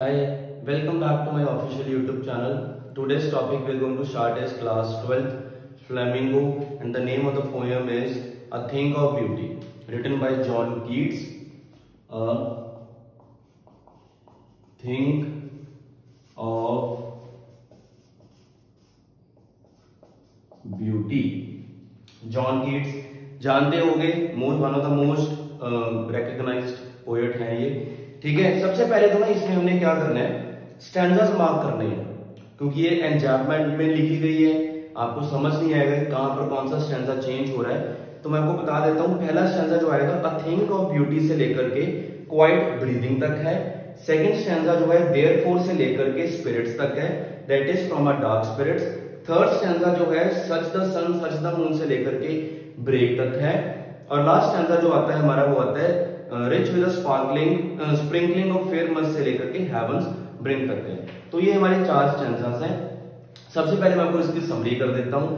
Hi, welcome back to my official YouTube channel. Today's topic we're going to start is class 12th Flamingo, and the name of the poem is A Thing of Beauty, written by John Keats. A Thing of Beauty. John Keats जानते होंगे, one of the most recognised poet हैं ये। ठीक है, सबसे पहले तो ना इसमें हमने क्या करना है, स्टैंजास मार्क करने हैं, क्योंकि ये एन्जाम्पमेंट में लिखी गई है। आपको समझ नहीं आएगा कहां पर कौन सा स्टैंजा चेंज हो रहा है, तो मैं आपको बता देता हूं। पहला स्टैंजा जो आएगा अ थिंग ऑफ ब्यूटी से लेकर के क्वाइट ब्रीदिंग तक है। सेकंड स्टैंजा जो है देयरफॉर से लेकर के स्पिरिट्स तक है, that is from a dark spirits. Third stanza जो है such the sun such the moon से लेकर के ब्रेक तक है। और लास्ट स्टैंजा जो आता है हमारा वो आता है rich with sprinkling of fair must say लेकर के हेवंस ब्रिंग तक है। तो ये हमारे चार स्टैंजास हैं। सबसे पहले मैं आपको इसकी समरी कर देता हूं।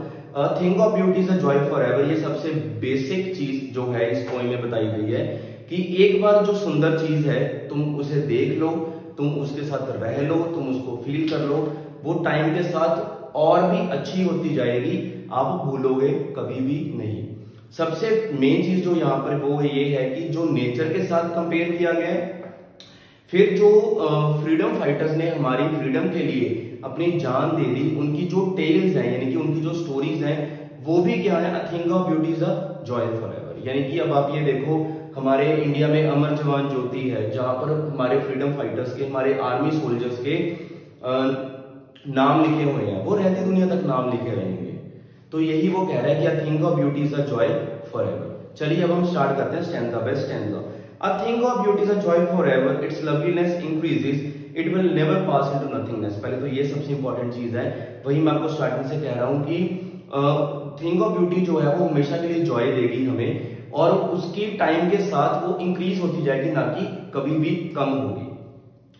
Thing of beauty is a joy for ever, ये सबसे बेसिक चीज जो है इस पोएम में बताई गई है कि एक बार जो सुंदर चीज है तुम उसे देख लो, तुम उसके साथ रह लो, तुम उसको फील कर लो, वो टाइम के साथ और भी अच्छी होती जाएगी, आप भूलोगे कभी भी नहीं। सबसे मेन चीज जो यहाँ पर वो ये है कि जो नेचर के साथ कंपेयर किया गया है, फिर जो फ्रीडम फाइटर्स ने हमारी फ्रीडम के लिए अपनी जान दे दी, उनकी जो टेल्स हैं यानी कि उनकी जो स्टोरीज हैं वो भी क्या है, अ thing of beauty is a joy for ever. यानी कि अब आप ये देखो, हमारे इंडिया में अमर जवान ज्योति है, जहां पर हमारे फ्रीडम फाइटर्स के, हमारे आर्मी सोल्जर्स के नाम लिखे हुए हैं, वो रहती दुनिया तक नाम लिखे रहेंगे। तो यही वो कह रहा है कि a thing of beauty is a joy for ever. चलिए अब हम स्टार्ट करते हैं stanza by stanza. A thing of beauty is a joy for ever, its loveliness increases, it will never pass into nothingness. पहले तो ये सबसे important चीज है, वही मैं आपको स्टार्टिंग से कह रहा हूं कि थिंग ऑफ ब्यूटी जो है वो हमेशा के लिए जॉय देगी हमें, और उसकी टाइम के साथ वो इंक्रीज होती जाएगी, ना कि कभी भी कम होगी।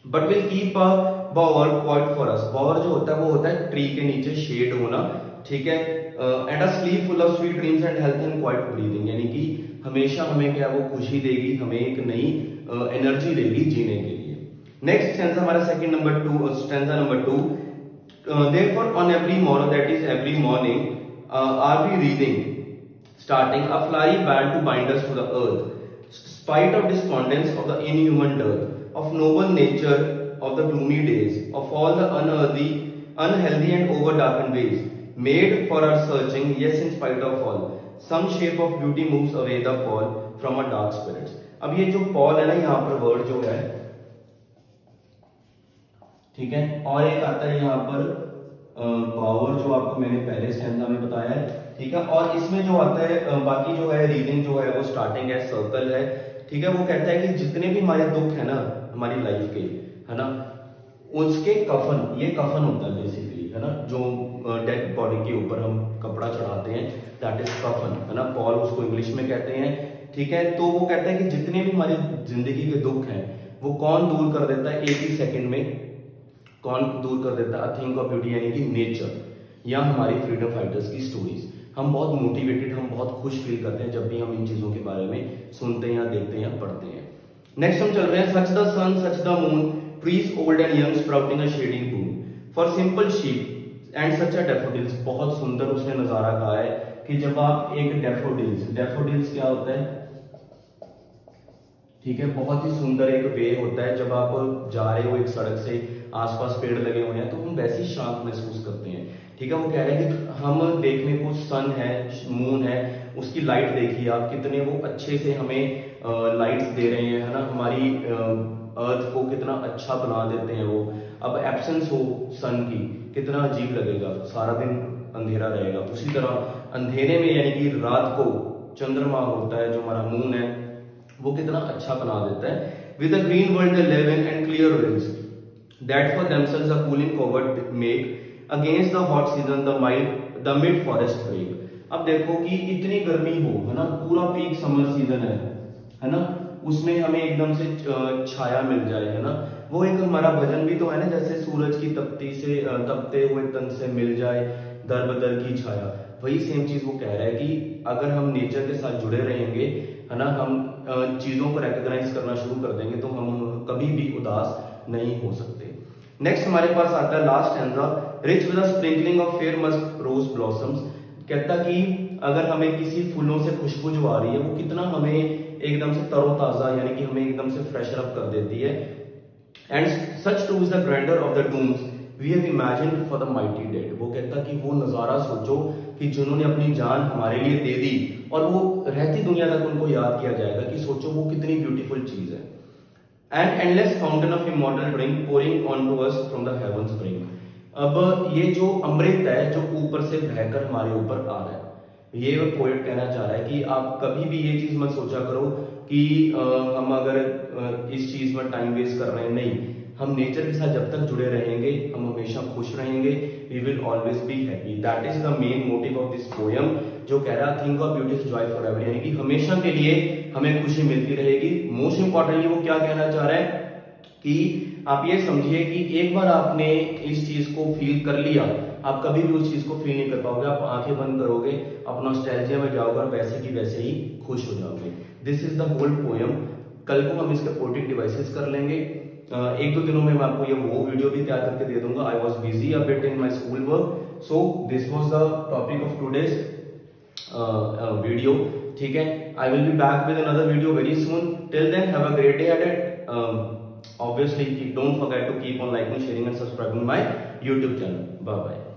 But will keep a Bower quiet for us. Bower जो होता है वो होता है ट्री के नीचे शेड होना, ठीक है। And a slip full of sweet dreams and health and quite breathing, यानी कि हमेशा हमें क्या वो खुशी देगी, हमें एक नई एनर्जी देगी जीने के लिए। नेक्स्ट स्टैंजा हमारा second number 2, stanza number 2, therefore on every morrow, that is every morning, are we reading, starting a flowery band to bind us to the earth, spite of despondence of the inhuman dearth, of noble nature of the gloomy days, of all the unearthly, unhealthy and over darkened ways, made for our searching, yes in spite of all, some shape of beauty moves away the pall from our dark spirits। अब ये जो Paul है ना, यहाँ पर word जो है, ठीक है, और एक आता है यहाँ पर पावर, जो आपको मैंने पहले स्टैंजा में बताया है, ठीक है। और इसमें जो आता है बाकी जो है रीडिंग जो है वो स्टार्टिंग है, सर्कल है, ठीक है। वो कहता है कि जितने भी हमारे दुख है ना हमारी लाइफ के, है ना, उसके कफन, ये कफन होता है बेसिकली, है ना, जो डेड बॉडी के ऊपर हम कपड़ा चढ़ाते हैं, दैट इज कफन, है ना, पॉल उसको इंग्लिश में कहते हैं, ठीक है। तो वो कहता है कि जितने भी हमारी जिंदगी के दुख हैं वो कौन दूर कर देता है एक ही सेकंड में, कौन दूर कर देता है, अ थिंग ऑफ ब्यूटी यानी कि नेचर, या हमारी फ्रीडम फाइटर्स की स्टोरीज। हम बहुत मोटिवेटेड, हम बहुत खुश फील करते हैं जब भी हम इन चीजों के बारे में सुनते हैं या देखते हैं या पढ़ते हैं। नेक्स्ट हम चल रहे हैं, such the sun such the moon, trees old and young sprouting a shady boon, for simple sheep and such a daffodils. बहुत सुंदर उसने नजारा कहा है कि जब आप एक डैफोडिल्स क्या होता है, ठीक है, बहुत ही सुंदर एक वे होता है, जब आप जा रहे हो एक सड़क से, आसपास पेड़ लगे हुए हैं, तो हम वैसी शांत महसूस करते हैं, ठीक है। वो कह रहे हैं कि हम देखने को सन है, मून है, उसकी लाइट देखिए आप, कितने वो अच्छे से हमें लाइट्स दे रहे हैं, है ना, हमारी अर्थ को कितना अच्छा बना देते हैं वो। अब एब्सेंस हो सन की, कितना अजीब लगेगा, सारा दिन अंधेरा रहेगा। उसी तरह अंधेरे में यानी कि रात को चंद्रमा होता है, जो हमारा मून है, वो कितना अच्छा बना देता है। With a green world they live in and clear winds that for themselves a cooling covert make against the hot season, the mid forest break। अब देखो कि इतनी गर्मी हो, है ना, पूरा पीक समर सीजन है ना, उसमें हमें एकदम से छाया मिल जाए, है ना। वो एक हमारा भजन भी तो है ना, जैसे सूरज की तपती से तपते हुए तन से मिल जाए दर बदर की छाया। वही सेम चीज वो कह रहा है कि अगर हम नेचर के साथ जुड़े रहेंगे, है ना, हम चीजों को रिकॉग्नाइज करना शुरू कर देंगे, तो हम कभी भी उदास नहीं हो सकते। नेक्स्ट हमारे पास आता है last stanza, rich with a sprinkling of fair musk rose blossoms. कहता कि अगर हमें किसी फूलों से खुशबू जो आ रही है वो कितना हमें एकदम से तरोताजा यानी कि हमें एकदम से फ्रेशर अप कर देती है। And such too is the grandeur of the tombs we have imagined for the mighty dead. वो कहता कि वो नजारा सोचो कि जिन्होंने अपनी जान हमारे लिए दे दी और वो रहती दुनिया तक उनको याद किया जाएगा कि सोचो वो कितनी ब्यूटीफुल चीज है। And endless fountain of immortal drink pouring on to us from the heaven spring. अब ये जो अमृत है जो ऊपर से बहकर हमारे ऊपर आ रहा है, ये पोएट कहना चाह रहा है कि आप कभी भी ये चीज मत सोचा करो कि हम अगर इस चीज में टाइम वेस्ट कर रहे हैं। नहीं, हम नेचर के साथ जब तक जुड़े रहेंगे हम हमेशा खुश रहेंगे। We will always be happy. That is the main motive of this poem, जो कह रहा है think of beauty is joy for ever, यानी कि हमेशा के लिए हमें खुशी मिलती रहेगी। मोस्ट इंपॉर्टेंटली वो क्या कहना चाह रहा है कि आप ये समझिए कि एक बार आपने इस चीज को फील कर लिया, आप कभी भी उस चीज को फील नहीं कर पाओगे। आप आंखें बंद करोगे, अपना नॉस्टैल्जिया में जाओगे और वैसे की वैसे ही खुश हो जाओगे। This is the whole poem. कल को हम इसके पोएटिक डिवाइसेस कर लेंगे। एक दो दिनों में मैं आपको ये वो वीडियो भी तैयार करके दे दूंगा। I was busy a bit in my school work, so this was the topic of today's video. ठीक है, I will be back with another video very soon. Till then have a great day ahead. Obviously, don't forget to keep on liking, sharing and subscribing my YouTube channel. Bye bye.